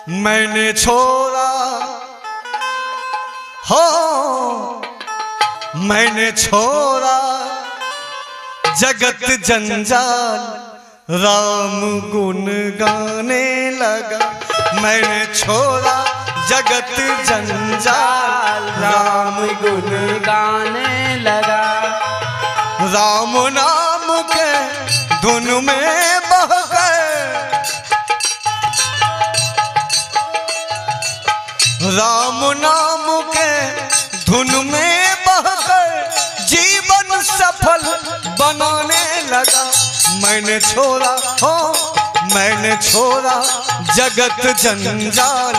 मैंने छोड़ा हो, मैंने छोड़ा जगत जंजाल, राम गुण गाने लगा। मैंने छोड़ा जगत जंजाल, राम गुण गाने लगा। राम नाम के धुन में बह गए, राम नाम के धुन में बह गए, जीवन सफल बनाने लगा। मैंने छोड़ा हो, मैंने छोड़ा जगत जंजाल,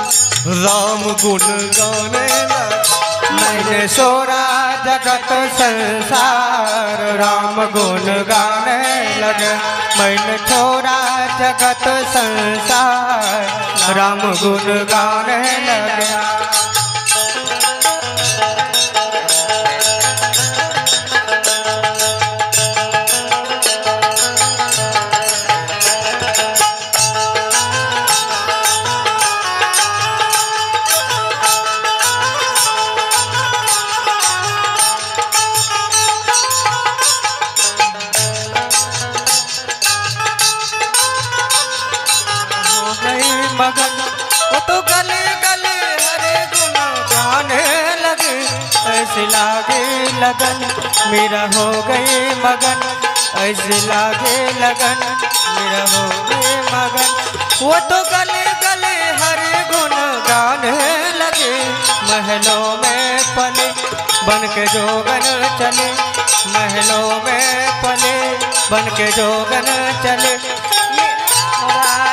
राम गुण गाने लगा। मैंने छोड़ा जगत संसार, राम गुण गाने लगे। मैंने छोड़ा जगत संसार, राम गुण गाने लगे। मगन वो तो गले गले हरे गुण गाने लगे। ऐसे लागे लगन मेरा हो गए मगन, ऐसे लागे लगन मेरा हो गए मगन। वो तो गले गले हरे गुण गाने लगे। महलों में पले बन के जोगन चले, महलों में पले बन के जोगन चले।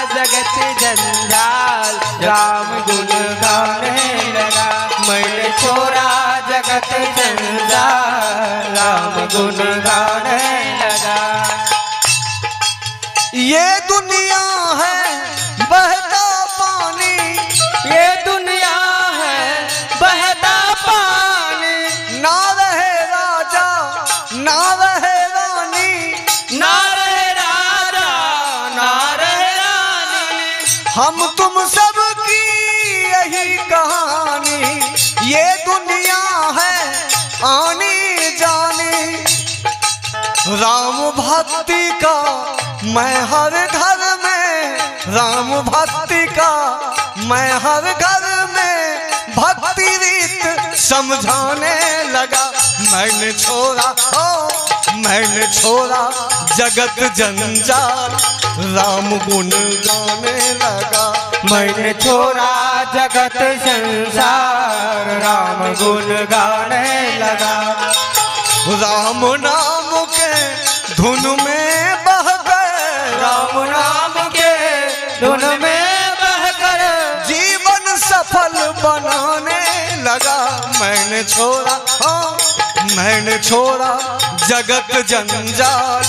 जगत जंजाल, राम गुण गाने लगा। मैंने छोड़ा जगत जंजाल, राम गुण गाने लगा। ये दुनिया है बहता पानी, ये दुनिया है बहता पानी। ना रहे राजा ना रहे रानी, ना रहे राजा ना रहे रानी। हम तुम सब की यही कहानी। ये दुनिया है आनी जानी, राम भक्ति का मैं हर घर में, राम भक्ति का मैं हर घर में भक्ति रीत समझाने लगा। मैंने छोड़ा हो, मैंने छोड़ा जगत जंजाल, राम गुण गाने लगा। मैंने छोड़ा जगत संसार, राम गुण गाने लगा। राम नाम के धुन में बह गए, राम नाम के धुन में बहकर जीवन सफल बनाने लगा। मैंने छोड़ा हो, मैंने छोड़ा जगत जंजाल,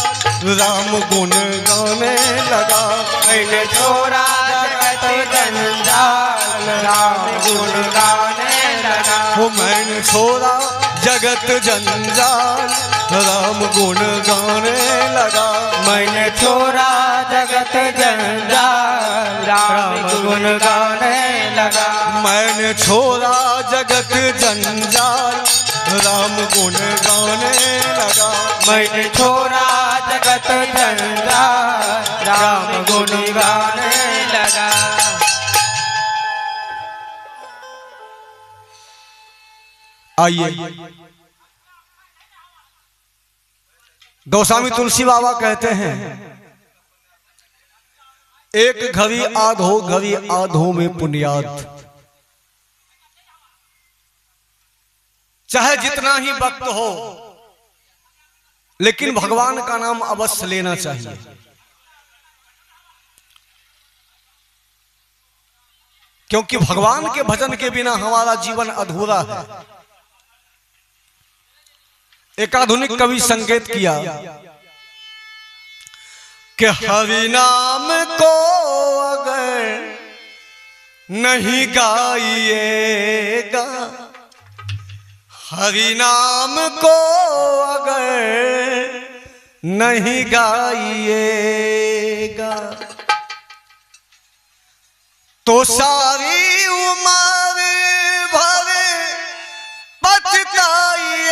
राम गुण गाने लगा। मैंने छोड़ा जगत जंजाल, राम गुण गाने लगा। वो मैंने छोड़ा जगत जंजाल, राम गुण गाने लगा। मैंने छोड़ा जगत जंजाल, राम गुण गाने लगा। मैंने छोड़ा जगत जंजाल, राम गुण गाने लगा। मैंने छोड़ा जगत जंजाल, राम गुण गाने लगा। आइए, गोस्वामी तुलसी बाबा कहते हैं, एक घड़ी आधो घड़ी आधो में पुण्याद। चाहे जितना ही वक्त हो, लेकिन भगवान का नाम अवश्य लेना चाहिए। क्योंकि भगवान के भजन के बिना हमारा जीवन अधूरा है। एक आधुनिक कवि संकेत किया कि हरि नाम को अगर नहीं गाइएगा, हरि नाम को अगर नहीं गाइएगा, तो सारी उम्र भर पछताइएगा,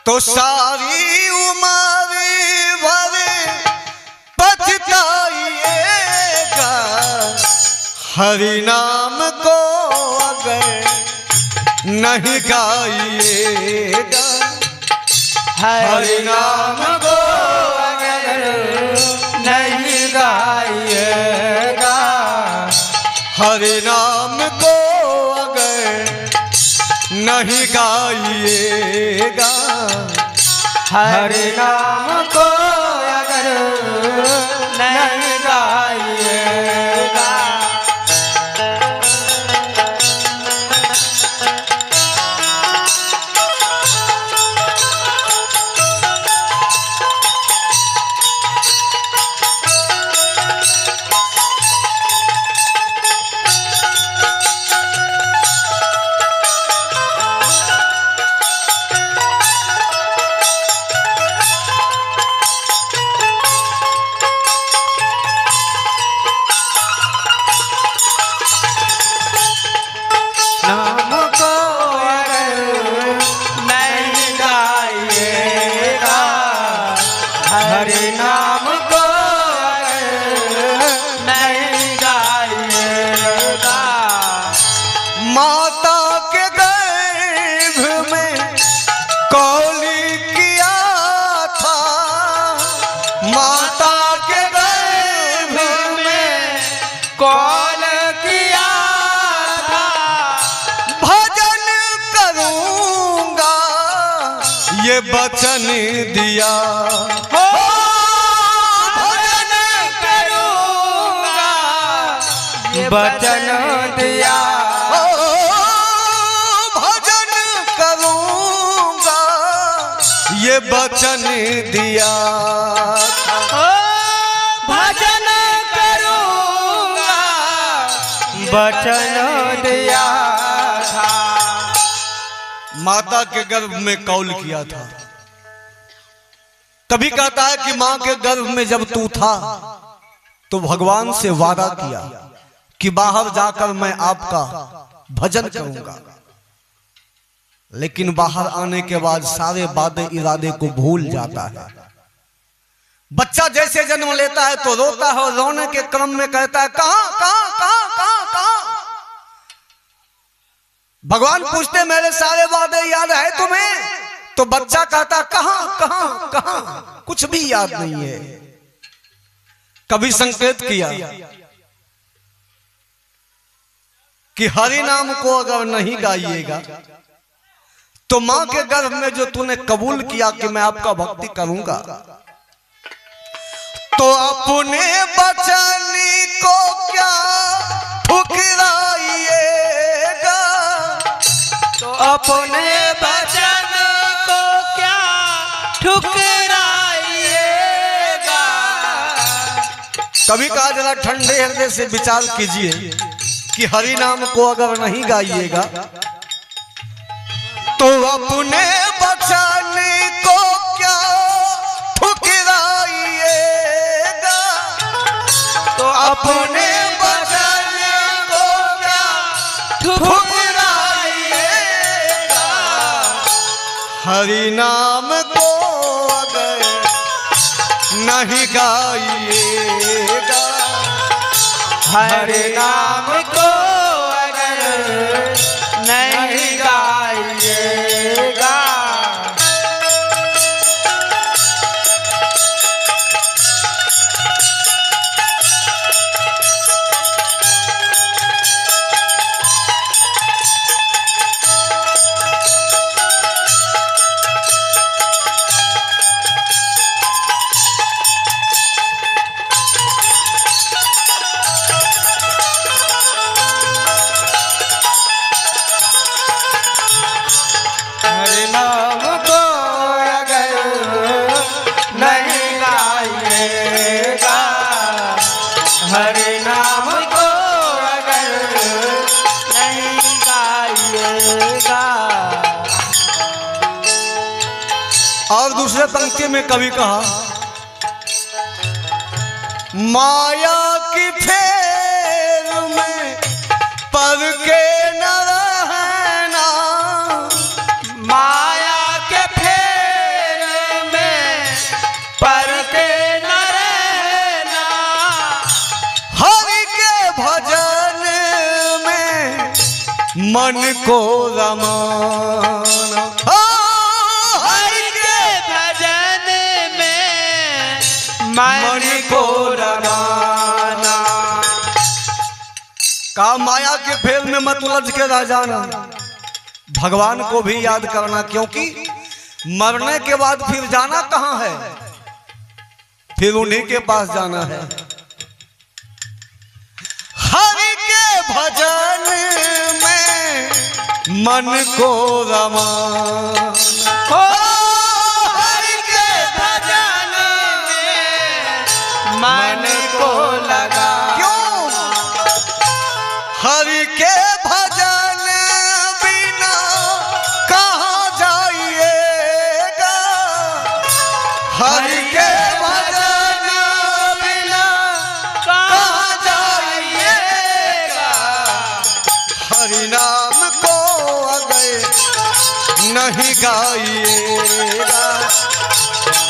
तो सारी उम्र भर पछताइएगा। हरि नाम को अगर नहीं गाइएगा, हरि नाम को अगर नहीं गाइएगा, हरि नाम को अगर नहीं गाइएगा, हरि नाम को अगर नहीं गाइएगा। हरि नाम को नहीं गाइएगा। माता के गर्भ में कौली किया था, माता के गर्भ में कौन किया था, भजन करूंगा ये वचन दिया। वचन दिया, भजन करूंगा ये वचन दिया। भजन करूंगा वचन दिया था। माता के गर्भ में कौल किया था। कभी कहता है कि मां के गर्भ में जब तू था तो भगवान से वादा किया कि बाहर जाकर मैं आपका भजन करूंगा, लेकिन बाहर आने के बाद सारे वादे इरादे को भूल जाता है। बच्चा जैसे जन्म लेता है तो रोता है और रोने के क्रम में कहता है कहां कहां कहां कहां कहां। भगवान पूछते मेरे सारे वादे याद है तुम्हें? तो बच्चा कहता कहां कहां कहां, कुछ भी याद नहीं है। कभी संकेत किया कि हरि नाम को अगर नहीं गाइएगा तो मां के गर्भ में जो तूने कबूल किया कि मैं आपका भक्ति करूंगा, तो अपने वचन को क्या ठुकराइएगा, तो अपने वचन को क्या ठुकराइएगा। कभी कहा जरा ठंडे हृदय से विचार कीजिए कि हरि नाम को अगर नहीं गाइएगा तो अपने वचन को क्या ठुकराइएगा, तो अपने वचन को क्या ठुकराइएगा। हरि नाम को अगर नहीं गाइएगा, हरि नाम को अगर नहीं गाइएगा। हरि नाम को अगर नहीं गाइएगा, हरि नाम को अगर नहीं गाइएगा। और दूसरे पंक्ति में कवि कहा माया की फेर भजन में मन को रमाना, हरि के भजन में मन को रमाना। का माया के फेर में मत उलझ के रह जाना, भगवान को भी याद करना, क्योंकि मरने के बाद फिर जाना कहां है, फिर उन्हीं के पास जाना है। हरि के भजन में मन को रमाना, हरि के भजन में मन को लगा। क्यों? हरि के भजन बिना कहाँ जाइएगा, हरि के भजन बिना कहाँ जाइएगा। हरि नाम को अगर नहीं गाइएगा,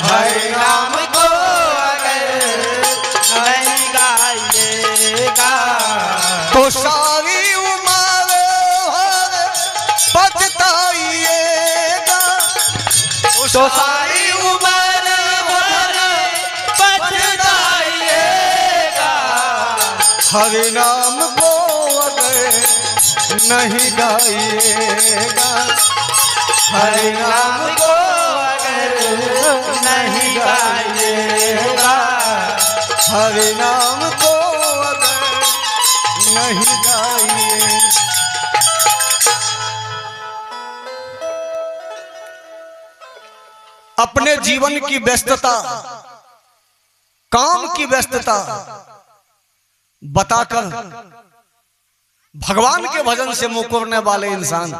हरि नाम को अगर नहीं गाइएगा तो सारी उम्र भर पछताइएगा, तो सारी उम्र भर पछताइएगा। हरि नाम को अगर नहीं गाइएगा, हरि नाम को अगर नहीं गाइएगा, हरि नाम को अगर नहीं गाइए। अपने जीवन की व्यस्तता, काम की व्यस्तता बताकर भगवान के भजन से मुकरने वाले इंसान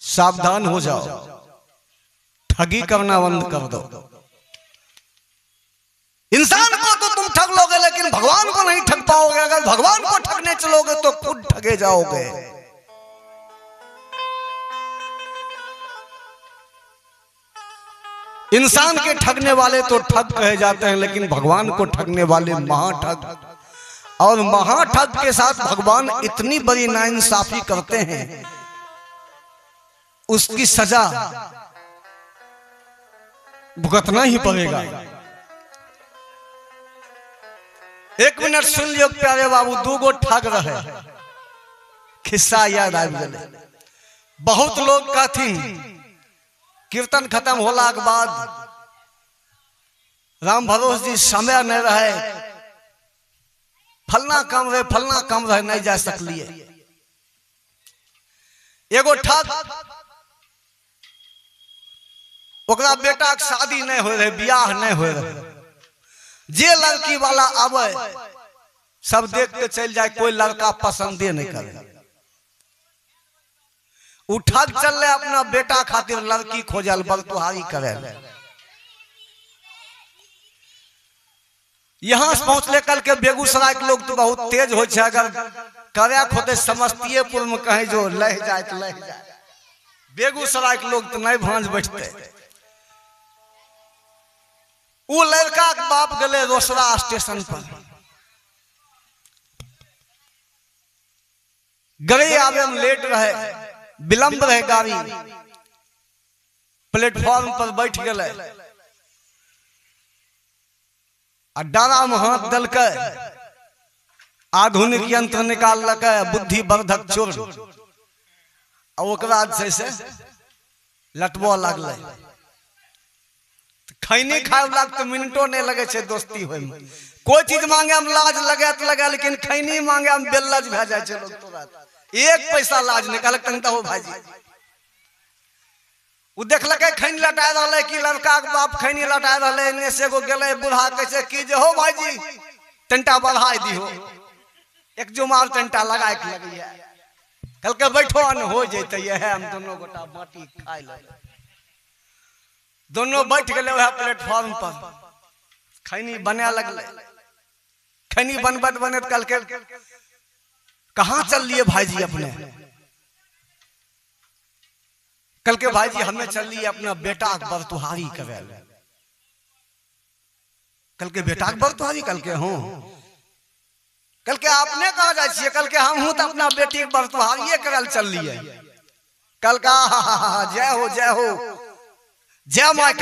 सावधान हो जाओ, ठगी करना बंद कर दो। इंसान को तो तुम ठग लोगे, लेकिन भगवान को नहीं ठग पाओगे। अगर भगवान को ठगने चलोगे तो खुद ठगे जाओगे। इंसान के ठगने वाले तो ठग कहे जाते हैं, लेकिन भगवान को ठगने वाले महाठग, और महाठग के साथ भगवान इतनी बड़ी नाइंसाफी करते हैं, उसकी सजा भुगतना ही पड़ेगा। एक मिनट सुन लियो प्यारे बाबू, दो गो ठग रहे, खिस्सा याद आ गए। बहुत लोग कहथिन कीर्तन खत्म होला के बाद राम भरोस जी समय नहीं रहे, फलना काम रहे, फलना काम रहे, नहीं जा सकलिए। एगो ठग, ओकरा बेटा के शादी नहीं हो रहे, बियाह नहीं हो रहे, जे लड़की वाला आवे सब देख के चल जाए, कोई लड़का पसंदे नहीं करे। उ ठग चल रहे अपना बेटा खातिर लड़की खोजल, बलतुहारी करे। यहां से पहुंचले कल के बेगूसराय के लोग तो बहुत तेज हो, अगर करे होते समस्तीपुर में कहीं जो लह जाए तो लह जाए, बेगूसराय के लोग तो नहीं भांज बैठते। वो लड़का के बाप गले रोसड़ा स्टेशन पर, गाड़ी आवे में लेट रहे, विलंब रहे गाड़ी, प्लेटफॉर्म पर बैठ गए, डारा में हाथ दल के आधुनिक यंत्र निकाल लक, बुद्धि वर्धक चूर्ण, और से लटबो लगल। खैनी खाए लग तो मिनटो नहीं लगे छे दोस्ती होय में। कोई चीज मांगे हम लाज लगे तो लगे, लेकिन खैनी मांगे हम बेलज भे जाए छे लोग। तो एक पैसा लाज निकाल तंता हो भाजी। उ देखलके खैनी लटा रहले कि लड़का के बाप खैनी लटा रहले, एने से एगो गेले बूढ़ा कैसे कि जे हो भाईजी तंटा बढ़ाई दी हो, एक जुमार तंटा लगा के लगिया। कल के बैठो न हो जैते, यह हम दोनों गोटा बाटी खाई ले। दोनों बैठ गए वह प्लेटफॉर्म पर, खैनी बने लगले। खैनी बनबत बनत कल के कहाँ चल लिए भाईजी अपने? कल के भाईजी हमें चल लिए अपना बेटा के बरतुहारी करे। कल के बेटा के बरतुहारी कल के हो कल के आपने कहा जाए, कल के हम तो अपना बेटी के बरतहारिए करल चलिए। कल का जय हो जय हो जय माय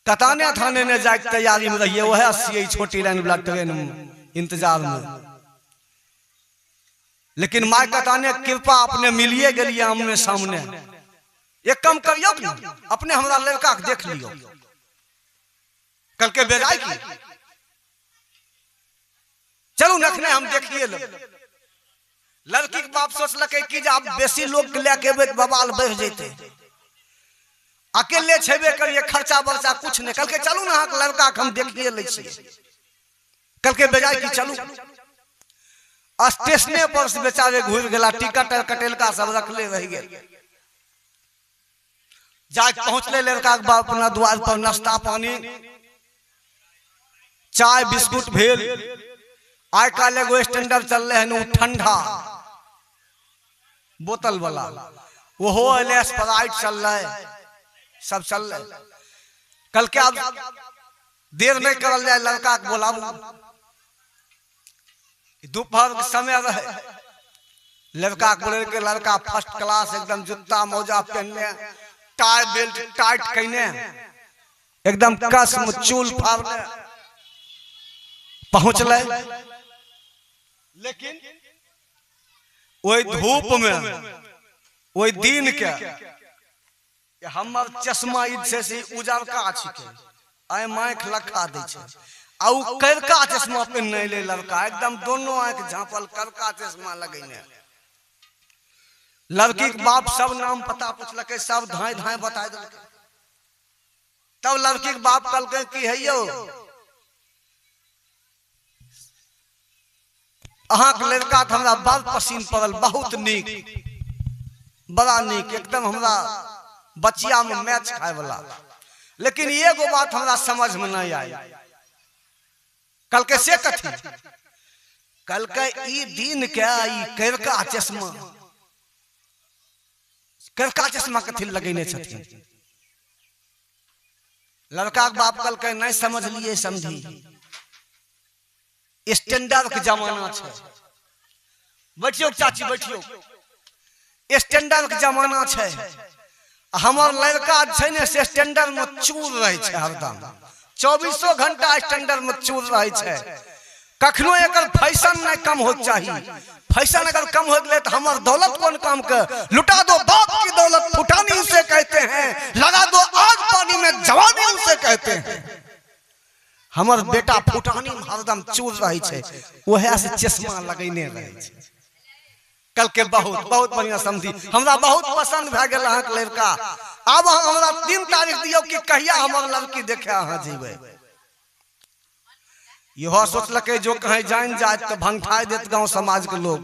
कताने थाने ने जाके तैयारी में रहिए। वह 80 छोटी लाइन वाला ट्रेन में इंतजार में। लेकिन माय कताने कृपा अपने मिलिए गलिए आमने सामने। एक कम करियो ना, अपने हमरा लड़का के देख लियो। कल के बेजाय की चलू नखने हम देखिए लो। लड़की के बाप सोचलके कि आप बेसी लोग के लेके एबे बवाल बढ़ जैते, अकेले छेबे करिए, खर्चा बर्चा कुछ नहीं। कल के चलू ना लड़का के हम देखिए ले छिए। कल के बेजाय की चलू। स्टेशने पर से बेचारे घूर गेला, टिकट कटेलका सब रखले रह गेल। जाके पहुंचले लड़का के बाप अपना द्वार पर, नाश्ता पानी चाय बिस्कुट भेल। आइ काल एगो स्टैंडर्ड चल रहे हैं ठंडा बोतल वाला, वो स्प्राइट चल रहा है, सब चल रहा है। कल के अब देर नहीं करल जाए, लड़का के बोलाबू। दोपहर के समय रहे, लड़का के बोले के लड़का फर्स्ट क्लास एकदम जूता मोजा पहनने, टाई बेल्ट टाइट कहने, एकदम कसम चूल फाड़ने पहुंचले। लेकिन वही धूप में, वही दिन के हमर चश्मा ईद से उजरका छिके, आय माइक लखा दै छै। आ उ करका चश्मा पहनने ले लड़का, एकदम दोनों आंख झांपल करका चश्मा लगेने। लड़की के बाप सब नाम पता पूछलके, सब धाय धाय बता देलके। तब लड़की के बाप कहलके कि है यो अहाँ के लड़का तो हमरा बड़ पसीन पड़ल, बहुत नीक, बड़ा नीक, एकदम हमरा बचिया में मैच खाए वाला। लेकिन एगो बात हमरा समझ में नहीं आई। कल के से कथी, कल के ई दिन के ई करका चश्मा कथी लगेने छथिन। लड़का के बाप कल के नहीं समझ लिए, समझी स्टैंडर्ड के जमाना छै। बैठियो चाची बैठियो, स्टैंडर्ड के जमाना छै। हमर लड़का छै ने से स्टैंडर्ड में चूर रहे छै, हरदम 24 घंटा स्टैंडर्ड में चूर रहे छै। कखनो एकर फैशन नहीं कम हो चाहिए। फैशन अगर कम हो गए तो हमार दौलत कौन काम के, लुटा दो बाप की दौलत फुटानी उसे कहते हैं, लगा दो आग पानी में जवानी उसे कहते हैं। हमार बेटा फुटानी में हरदम चूर रहे छै, वह से चश्मा लगेने रहे छै। कल के बहुत बहुत बढ़िया समझी, हमरा बहुत पसंद भए गेल अहाँ के लड़का। अब हमरा 3 तारीख दियो कि कहिया हमर लड़की देखे अहाँ जेबे। यह सोचलके जो कहीं जान जाए तो भंगठाई देत गांव समाज के लोग।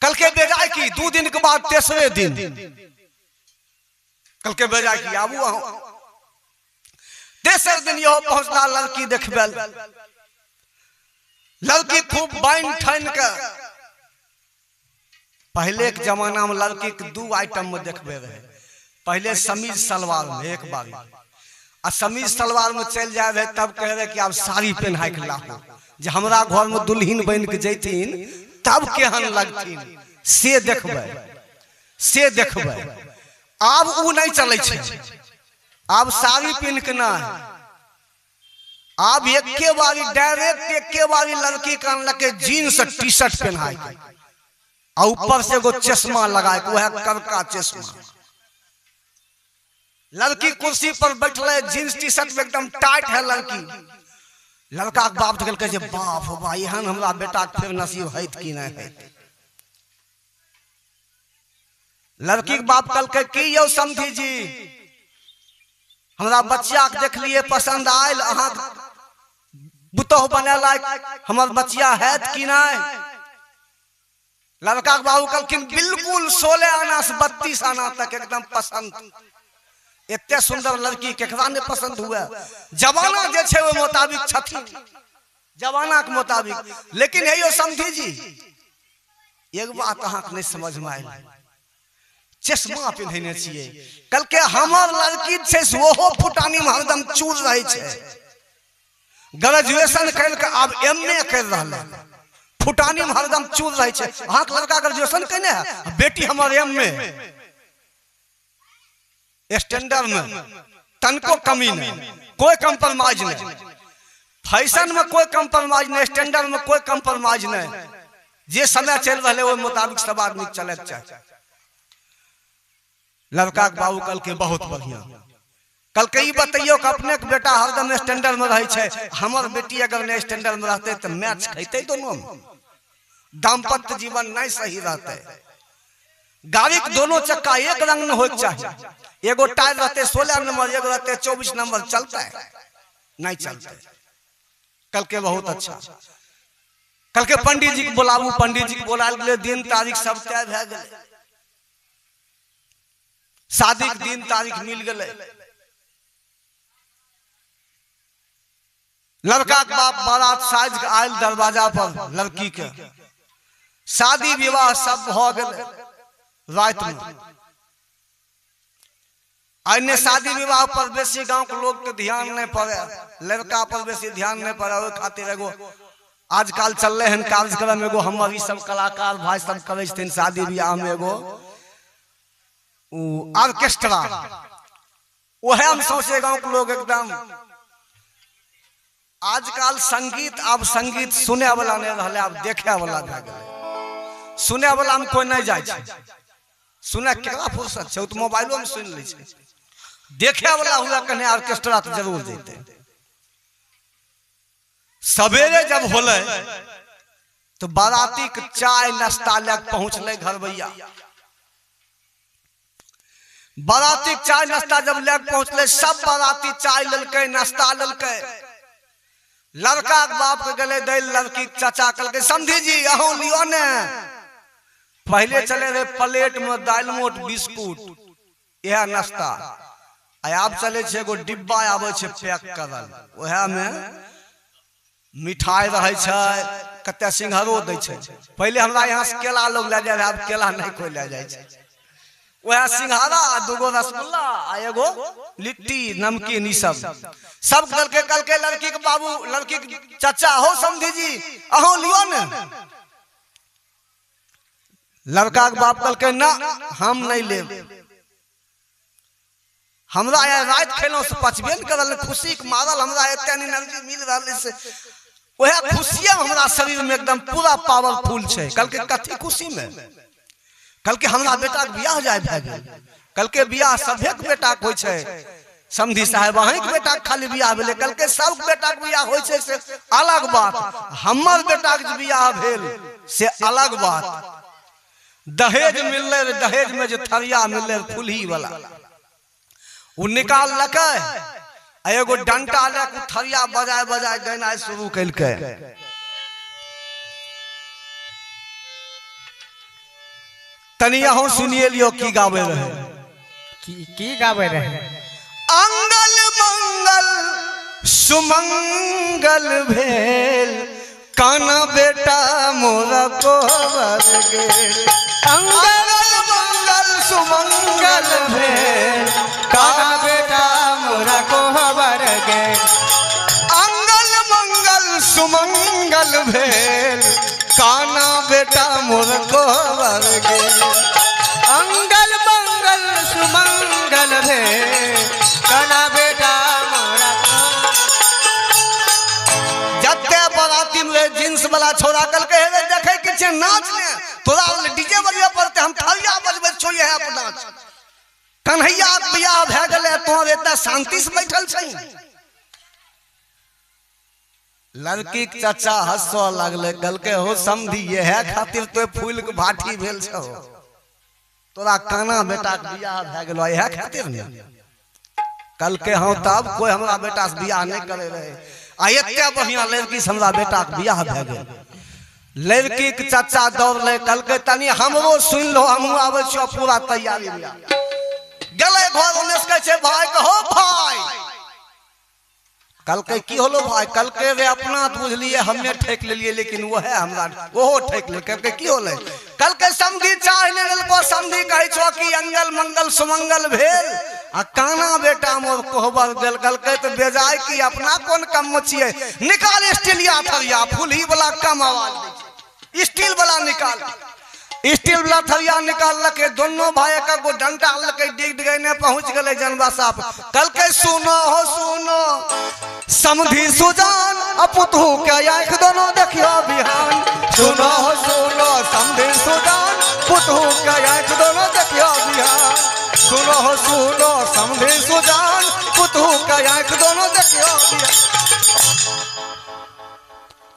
कल के बेजाय की 2 दिन के बाद 3रे दिन कल के बेजाय की आबू अहाँ। 3रे दिन यह पहुंचला लड़की देखबे। लड़की खूब बाइन ठान के, पहले के जमाना में लड़की के 2 आइटम में देखबे रहे। पहले समीज सलवार में एक बारी, आ समीज सलवार में चल जाए रहे तब कह रहे कि आप साड़ी पहनाए के लाओ, जे हमरा घर में दुल्हन बन के जैथिन तब केहन लगथिन से देखबे। आब उ नहीं चले छै, आब साड़ी पहन के ना, आब एके बारी डायरेक्ट एके बारी लड़की कान लगे जीन्स टी शर्ट पहनाए के, आ ऊपर से एगो चश्मा लगाए के, वह करका चश्मा। लड़की कुर्सी पर बैठले, जींस टी शर्ट में एकदम टाइट है लड़की। लड़का के बाप देखल के बाप हो बा, एहन हमरा बेटा के फिर नसीब हैत कि नहीं हैत। लड़की के बाप कहल के कि यौ समधी जी, हमरा बच्चिया के देखलिए पसंद आयल, अहाँ बुतोह बने लायक हमर बच्चिया हैत कि नहीं। लड़का के बाबू कहलखिन बिल्कुल 16 आना से 32 आना तक एकदम पसंद। इतने सुंदर लड़की केकरा ने पसंद हुआ। जमाना जे छे वो मुताबिक छथिन, जमाना के मुताबिक। लेकिन यो समझी जी एक बात अहाँ के नहीं समझ में आयल, चश्मा पहनने छिए। कल के हमर लड़की छे ओहो फुटानी में हरदम चूर रहे छे, ग्रेजुएशन कर के अब एमए कर रहा फुटानी में हरदम चूर रहे छे। अहाँ के लड़का ग्रेजुएशन केने है, बेटी हमर एमए स्टैंडर्ड में तनको कमी नहीं, कोई कंप्रोमाइज नहीं, फैशन में कोई कंप्रोमाइज नहीं, स्टैंडर्ड में कोई कंप्रोमाइज नहीं। जे समय चल रहा है वो मुताबिक सब आदमी चले चाहिए। लड़का के बाबू कल के बहुत बढ़िया, कल के ई बताइयो कि अपने के बेटा हरदम स्टैंडर्ड में रहे छे, हमर बेटी अगर ने स्टैंडर्ड में रहते तो मैच खेते दोनों में, दाम्पत्य जीवन नहीं सही रहते। गाड़ी के दोनों चक्का एक रंग में होना चाहिए, एगो टायर रहते 16 नंबर, एगो रहते 24 नंबर, चलता है नहीं चलता। कल के बहुत अच्छा, कल के पंडित जी के बुलाबू, पंडित जी के बुलाल गेले, दिन तारीख सब तय भए गेले, शादी के दिन तारीख मिल गए। लड़का के बाप बारात साज के आयल दरवाजा पर, लड़की के शादी विवाह सब हो गए रात में। आने शादी विवाह पर बेसी गांव के लोग के ध्यान नहीं पड़े, लड़का पर बेसी ध्यान नहीं पड़े। ओहि खातिर एगो आजकल चल रहे हैं कार्यक्रम, एगो हमर ई सब कलाकार भाई सब करे छथिन शादी विवाह में एगो ऑर्केस्ट्रा, वह हम सौसे गांव के लोग एकदम आजकल संगीत, अब संगीत सुने वाला नहीं रहा, अब देखे वाला भए गेलै। सुने वाला में कोई नहीं जाए छे, सुने केकरा फुर्सत छे, तो मोबाइलो में सुन ले छे। देखे वाला हुआ कने ऑर्केस्ट्रा तो जरूर जेते। सवेरे जब होले तो बाराती के चाय नाश्ता लेके पहुंचले घर भैया। बाराती चाय नाश्ता जब लेके पहुंचले, सब बाराती चाय ललके, नाश्ता ललके। लड़का के बाप के गले दे, लड़की चाचा कल के समझी जी अहो लियो ने। पहले चले रहे प्लेट में दाल मोट बिस्कुट, यह नाश्ता। अब चले छे एगो डिब्बा आवे छे पैक करल, वह में मिठाई रहे छे, कते सिंघारो दे छे। पहले हमरा यहाँ से केला लोग ले जाए, अब केला नहीं कोई ले जाए छे। वह सिंघारा, दूगो रसगुल्ला, एगो लिट्टी नमकीन, ई सब कल के लड़की के बाबू, लड़की के चाचा हो समझी जी अहो लियो ने। लड़का के बाप कल के ना हम नहीं ले, हमरा यहाँ रात खेलों से पचबे न करल, खुशी के मारल हमरा एते एनर्जी मिल रहा से, वह खुशियां हमरा शरीर में एकदम पूरा पावरफुल छे। कल के कथी खुशी में, कल के हमरा बेटा के बियाह जाए भए गेल। कल के बियाह सभे के बेटा के होय छे, समधी साहब अहीं के बेटा के खाली बियाह भेले, कल के सब के बेटा के बियाह होय छे से अलग बात। हमर बेटा के बियाह भेल से अलग बात। दहेज मिलले, दहेज में जो थरिया मिलले फुलही वाला, वो निकाल लके, एगो डंटा लेके थरिया बजाय बजाय गाना शुरू कैलके। तनी अहूं सुनिए लियो की गावे रहे, की गावे रहे। अंगल मंगल सुमंगल भेल, काना बेटा मोरा कोवर गेल। अंगल मंगल सुमंगल भेल, काना बेटा मोरा कोवर गेल। अंगल मंगल सुमंगल भेल, काना बेटा मोर कोवर गेल। अंगल मंगल सुमंगल भेल, काना बेटा मोरा। जते बराती में जींस वाला छोरा कल के हे देखे कि छे नाच ने, तोरा डीजे बजबे पड़ते, हम थालिया बजबे छोये है अपना। कन्हैया के बियाह भए गेले, तोर एते शांति से बैठल छै। लड़की के चाचा हंसो लगले, कल के हो समझी यह खातिर तो फूल के भाटी भेल छो, तोरा काना बेटा के बियाह भए गेलो यह खातिर ने। कल के हाँ तब कोई हमरा बेटा से बियाह नहीं करे रहे, आ एते बढ़िया लड़की से हमरा बेटा के बियाह भए गेल। लड़की के चाचा दौड़ ले, कल के तनी हमरो सुन लो, हमहू आवे छियो पूरा तैयारी में। गेले घर उन्नेस कहे छे भाई कहो भाई, कल के की होलो भाई, कल के रे अपना तो बुझलिए हमने ठेक ले लिए, लेकिन वो है हमरा ओहो ठेक ले। कल के की होले, कल के समधी चाह ने को समधी कहे छो कि अंगल मंगल सुमंगल भेल, आ काना बेटा मोर कोहबर गल गलकै तो बेजाय की अपना कौन कम मचिए निकाल स्टीलिया थरिया फुलही वाला कम आवाज दै छै स्टील वाला निकाल स्टील वाला थरिया निकाल लके दोनों भाई का को डंडा लके डिग डिगने पहुंच गए जनबा साहब कल के सुनो हो सुनो समधी सुजान अपुतहू के आंख दोनों देखियो बिहान सुनो हो सुनो समधी सुजान पुतहू के आंख दोनों देखियो बिहान सुनो हो सुनो समधी सुजान पुतहू के आंख दोनों देखियो बिहान।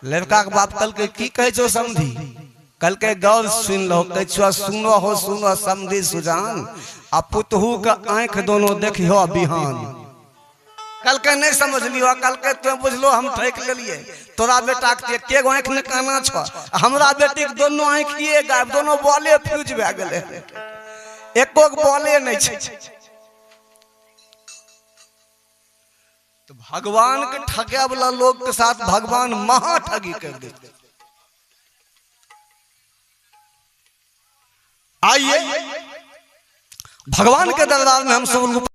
लड़का के बाप कल के की कहे छो समधी कल के गौर सुन लो कह सुनो हो सुनो समधी सुजान आ पुतहू के आंख दोनों देखियो बिहान। कल के नहीं समझ लियो कल के तुम बुझलो हम ठेक ले लिए तोरा बेटा के गो आंख ने काना छ हमरा बेटी के दोनों आंख ये गायब दोनों बॉले फ्यूज भए गेले एको के बॉले नहीं छै। तो भगवान के ठगे वाला लोग के साथ भगवान महा ठगी कर देते। आइए भगवान के दरबार में हम सब